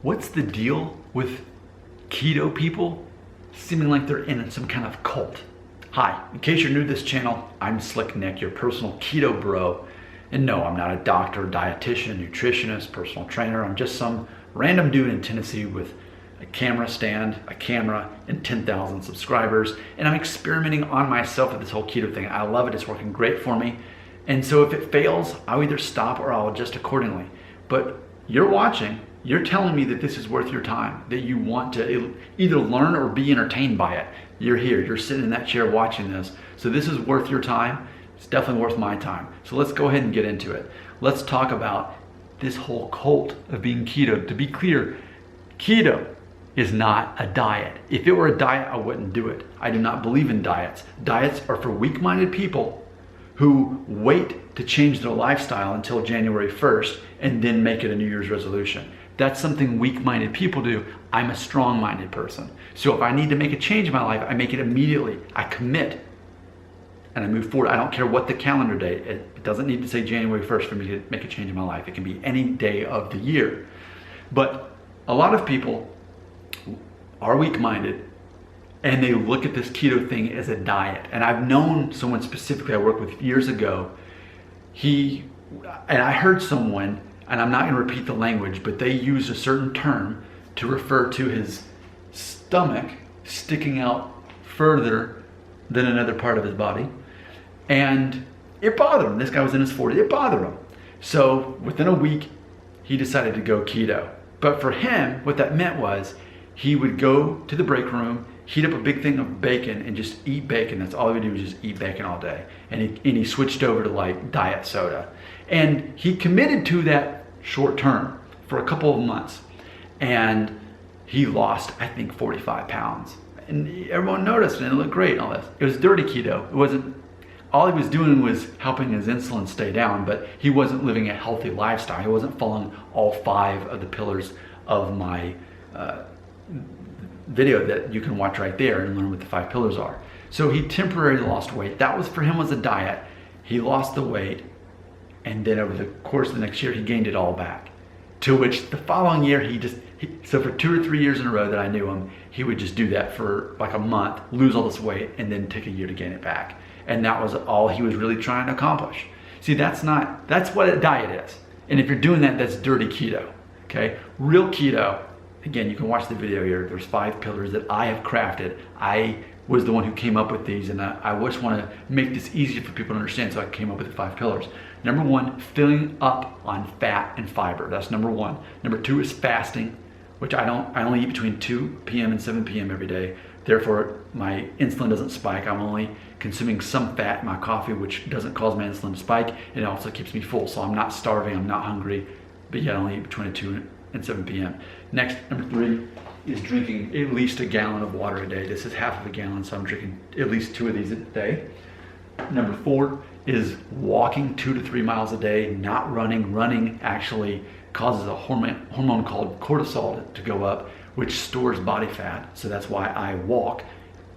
What's the deal with keto people seeming like they're in some kind of cult? Hi, in case you're new to this channel, I'm Slick Nick, your personal keto bro. And no, I'm not a doctor, dietitian, nutritionist, personal trainer. I'm just some random dude in Tennessee with a camera stand, a camera, and 10,000 subscribers. And I'm experimenting on myself with this whole keto thing. I love it, it's working great for me. And so if it fails, I'll either stop or I'll adjust accordingly. But you're watching, you're telling me that this is worth your time, that you want to either learn or be entertained by it. You're here, you're sitting in that chair watching this. So this is worth your time. It's definitely worth my time. So let's go ahead and get into it. Let's talk about this whole cult of being keto. To be clear, keto is not a diet. If it were a diet, I wouldn't do it. I do not believe in diets. Diets are for weak-minded people who wait to change their lifestyle until January 1st and then make it a New Year's resolution. That's something weak-minded people do. I'm a strong-minded person. So if I need to make a change in my life, I make it immediately. I commit and I move forward. I don't care what the calendar date. It doesn't need to say January 1st for me to make a change in my life. It can be any day of the year. But a lot of people are weak-minded and they look at this keto thing as a diet. And I've known someone specifically I worked with years ago. I heard someone, and I'm not going to repeat the language, but they use a certain term to refer to his stomach sticking out further than another part of his body. And it bothered him. This guy was in his 40s. It bothered him. So within a week, he decided to go keto. But for him, what that meant was he would go to the break room, heat up a big thing of bacon and just eat bacon. That's all he would do, was just eat bacon all day. And he switched over to like diet soda. And he committed to that short term for a couple of months. And he lost, I think, 45 pounds. And everyone noticed and it looked great and all this. It was dirty keto. It wasn't, all he was doing was helping his insulin stay down, but he wasn't living a healthy lifestyle. He wasn't following all 5 of the pillars of my video that you can watch right there and learn what the 5 pillars are. So he temporarily lost weight. That was for him was a diet. He lost the weight, and then over the course of the next year, he gained it all back. To which the following year, so for 2 or 3 years in a row that I knew him, he would just do that for like a month, lose all this weight, and then take a year to gain it back. And that was all he was really trying to accomplish. See, that's what a diet is. And if you're doing that, that's dirty keto, okay? Real keto, again, you can watch the video here. There's 5 pillars that I have crafted. I was the one who came up with these, and I just want to make this easier for people to understand, so I came up with the 5 pillars. Number 1, filling up on fat and fiber. That's number 1. Number 2 is fasting, which I only eat between 2 p.m. and 7 p.m. every day. Therefore, my insulin doesn't spike. I'm only consuming some fat in my coffee, which doesn't cause my insulin to spike. It also keeps me full, so I'm not starving, I'm not hungry, but yet I only eat between 2 and 7 p.m. Next, number 3 is drinking at least a gallon of water a day. This is half of a gallon, so I'm drinking at least 2 of these a day. Number 4 is walking 2 to 3 miles a day, not running. Running actually causes a hormone called cortisol to go up, which stores body fat. So that's why I walk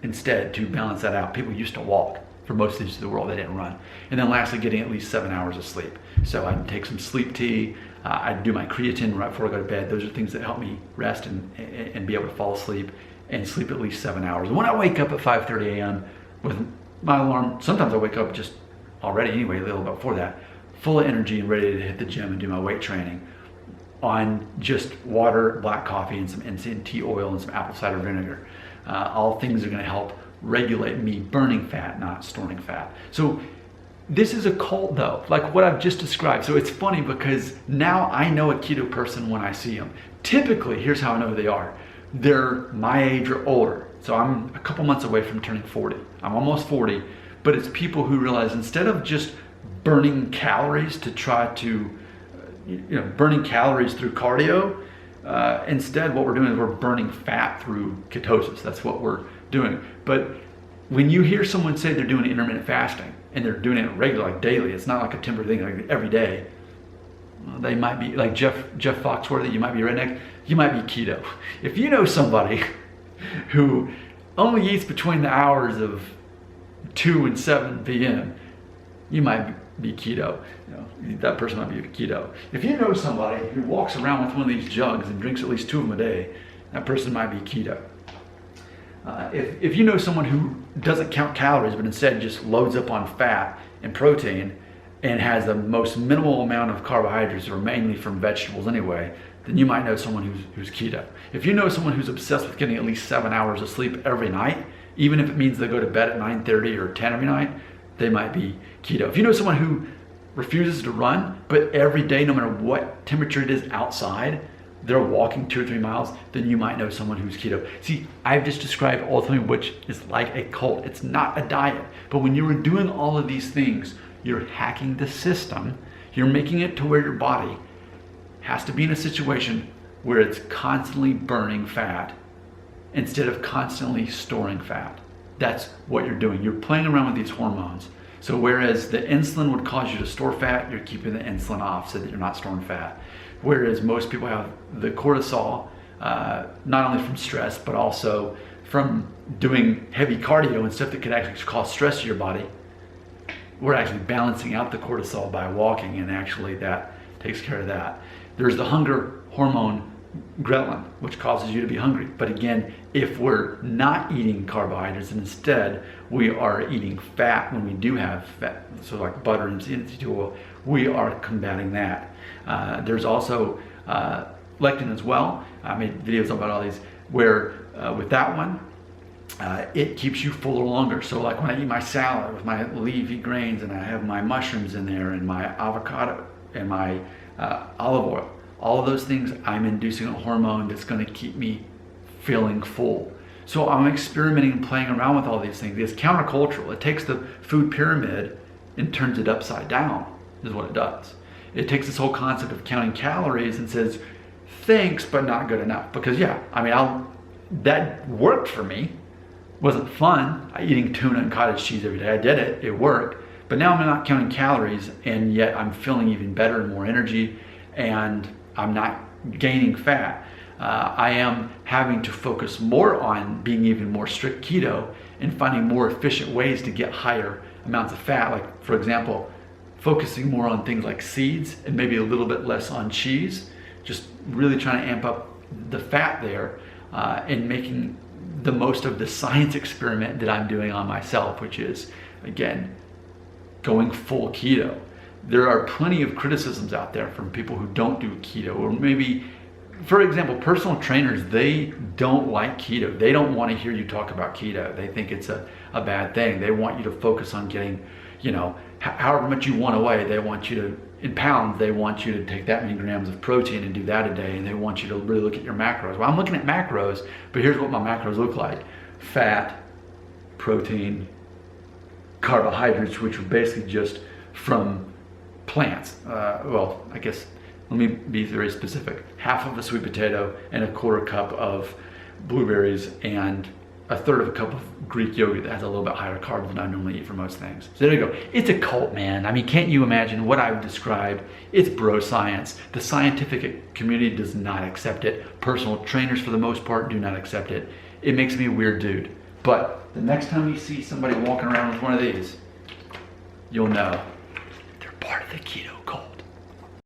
instead, to balance that out. People used to walk. For most of the world, they didn't run. And then lastly, getting at least 7 hours of sleep. So I take some sleep tea. I do my creatine right before I go to bed. Those are things that help me rest and be able to fall asleep and sleep at least 7 hours. And when I wake up at 5:30 a.m. with my alarm, sometimes I wake up just already anyway, a little bit before that, full of energy and ready to hit the gym and do my weight training on just water, black coffee, and some MCT oil and some apple cider vinegar. All things are going to help regulate me burning fat, not storing fat. So this is a cult though, like what I've just described. So it's funny because now I know a keto person when I see them. Typically, here's how I know who they are. They're my age or older. So I'm a couple months away from turning 40. I'm almost 40, but it's people who realize instead of just burning calories to try to, burning calories through cardio, instead what we're doing is we're burning fat through ketosis. That's what we're doing. But when you hear someone say they're doing intermittent fasting and they're doing it regularly, like daily, it's not like a temporary thing, like every day. They might be like Jeff Foxworthy. You might be redneck. You might be keto. If you know somebody who only eats between the hours of 2 and 7 p.m., you might be keto. You know, that person might be keto. If you know somebody who walks around with one of these jugs and drinks at least 2 of them a day, that person might be keto. If you know someone who doesn't count calories but instead just loads up on fat and protein and has the most minimal amount of carbohydrates, or mainly from vegetables anyway, then you might know someone who's keto. If you know someone who's obsessed with getting at least 7 hours of sleep every night, even if it means they go to bed at 9:30 or 10 every night, they might be keto. If you know someone who refuses to run, but every day, no matter what temperature it is outside, they're walking 2 or 3 miles, then you might know someone who's keto. See, I've just described ultimately which is like a cult. It's not a diet. But when you are doing all of these things, you're hacking the system. You're making it to where your body has to be in a situation where it's constantly burning fat instead of constantly storing fat. That's what you're doing. You're playing around with these hormones. So whereas the insulin would cause you to store fat, you're keeping the insulin off so that you're not storing fat. Whereas most people have the cortisol, not only from stress, but also from doing heavy cardio and stuff that could actually cause stress to your body. We're actually balancing out the cortisol by walking, and actually that takes care of that. There's the hunger hormone ghrelin, which causes you to be hungry. But again, if we're not eating carbohydrates and instead we are eating fat when we do have fat, so like butter and MCT oil, we are combating that. There's also lectin as well. I made videos about all these where with that one, it keeps you fuller longer. So like when I eat my salad with my leafy grains and I have my mushrooms in there and my avocado and my olive oil, all of those things, I'm inducing a hormone that's going to keep me feeling full. So I'm experimenting and playing around with all these things. It's countercultural. It takes the food pyramid and turns it upside down, is what it does. It takes this whole concept of counting calories and says, thanks, but not good enough. Because yeah, I mean, that worked for me. Wasn't fun, eating tuna and cottage cheese every day. I did it, it worked. But now I'm not counting calories, and yet I'm feeling even better and more energy, and I'm not gaining fat. I am having to focus more on being even more strict keto and finding more efficient ways to get higher amounts of fat. Like, for example, focusing more on things like seeds and maybe a little bit less on cheese. Just really trying to amp up the fat there and making the most of the science experiment that I'm doing on myself, which is, again, going full keto. There are plenty of criticisms out there from people who don't do keto, or maybe, for example, personal trainers, they don't like keto. They don't want to hear you talk about keto. They think it's a bad thing. They want you to focus on getting, however much you want to weigh. They want you to, in pounds, they want you to take that many grams of protein and do that a day, and they want you to really look at your macros. Well, I'm looking at macros, but here's what my macros look like. Fat, protein, carbohydrates, which are basically just from plants. Well, I guess, let me be very specific. Half of a sweet potato and a quarter cup of blueberries and a third of a cup of Greek yogurt that has a little bit higher carbs than I normally eat for most things. So there you go. It's a cult, man. I mean, can't you imagine what I've described? It's bro science. The scientific community does not accept it. Personal trainers, for the most part, do not accept it. It makes me a weird dude. But the next time you see somebody walking around with one of these, you'll know they're part of the keto